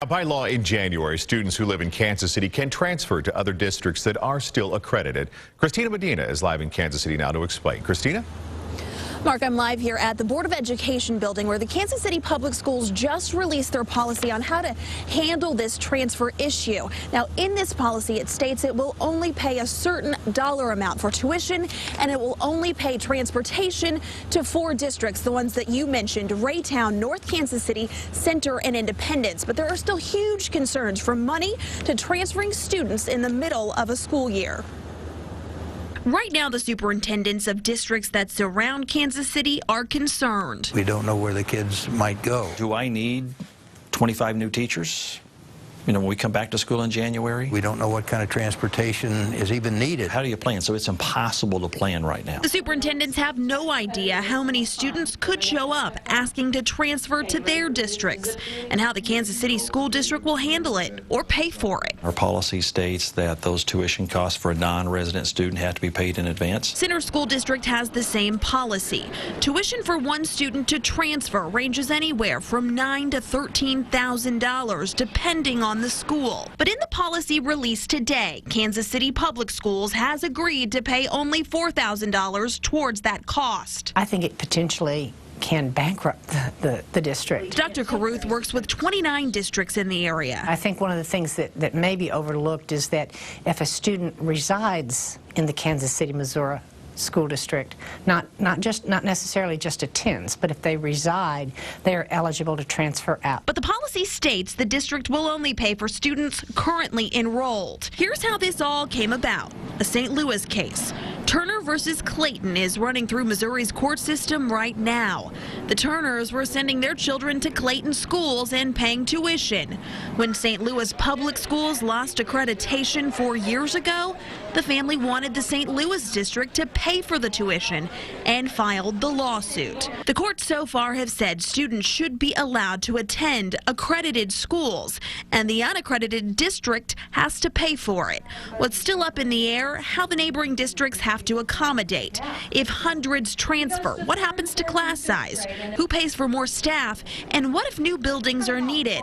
By law in January, students who live in Kansas City can transfer to other districts that are still accredited. Christina Medina is live in Kansas City now to explain. Christina? Mark, I'm live here at the Board of Education building where the Kansas City Public Schools just released their policy on how to handle this transfer issue. Now, in this policy, it states it will only pay a certain dollar amount for tuition, and it will only pay transportation to 4 districts, the ones that you mentioned, Raytown, North Kansas City, Center, and Independence. But there are still huge concerns from money to transferring students in the middle of a school year. Right now, the superintendents of districts that surround Kansas City are concerned. We don't know where the kids might go. Do I need 25 new teachers? When we come back to school in January? We don't know what kind of transportation is even needed. How do you plan? So it's impossible to plan right now. The superintendents have no idea how many students could show up asking to transfer to their districts and how the Kansas City School District will handle it or pay for it. Our policy states that those tuition costs for a non-resident student have to be paid in advance. Center School District has the same policy. Tuition for one student to transfer ranges anywhere from $9,000 to $13,000 depending on the school. But in the policy released today, Kansas City Public Schools has agreed to pay only $4,000 towards that cost. I think it potentially can bankrupt the district. Dr. Caruth works with 29 districts in the area. I think one of the things that may be overlooked is that if a student resides in the Kansas City, Missouri school district, not necessarily just attends, but if they reside, they are eligible to transfer out. But the policy states the district will only pay for students currently enrolled. Here's how this all came about. A St. Louis case. Turner versus Clayton is running through Missouri's court system right now. The Turners were sending their children to Clayton schools and paying tuition. When St. Louis public schools lost accreditation 4 years ago, the family wanted the St. Louis district to pay for the tuition and filed the lawsuit. The courts so far have said students should be allowed to attend accredited schools, and the unaccredited district has to pay for it. What's still up in the air, how the neighboring districts have to accommodate. If hundreds transfer, what happens to class size? Who pays for more staff? And what if new buildings are needed?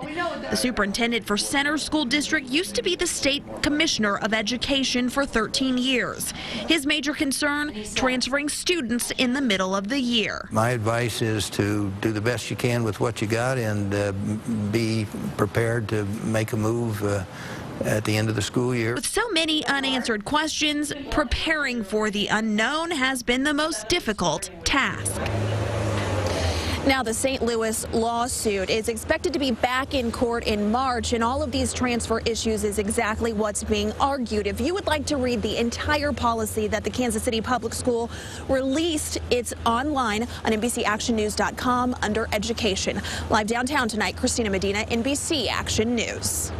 The superintendent for Center School District used to be the state commissioner of education for 13 years. His major concern, transferring students in the middle of the year. My advice is to do the best you can with what you got and be prepared to make a move at the end of the school year. With so many unanswered questions, preparing for the unknown has been the most difficult task. Now, the St. Louis lawsuit is expected to be back in court in March, and all of these transfer issues is exactly what's being argued. If you would like to read the entire policy that the Kansas City Public School released, it's online on NBCActionNews.com under Education. Live downtown tonight, Christina Medina, NBC Action News.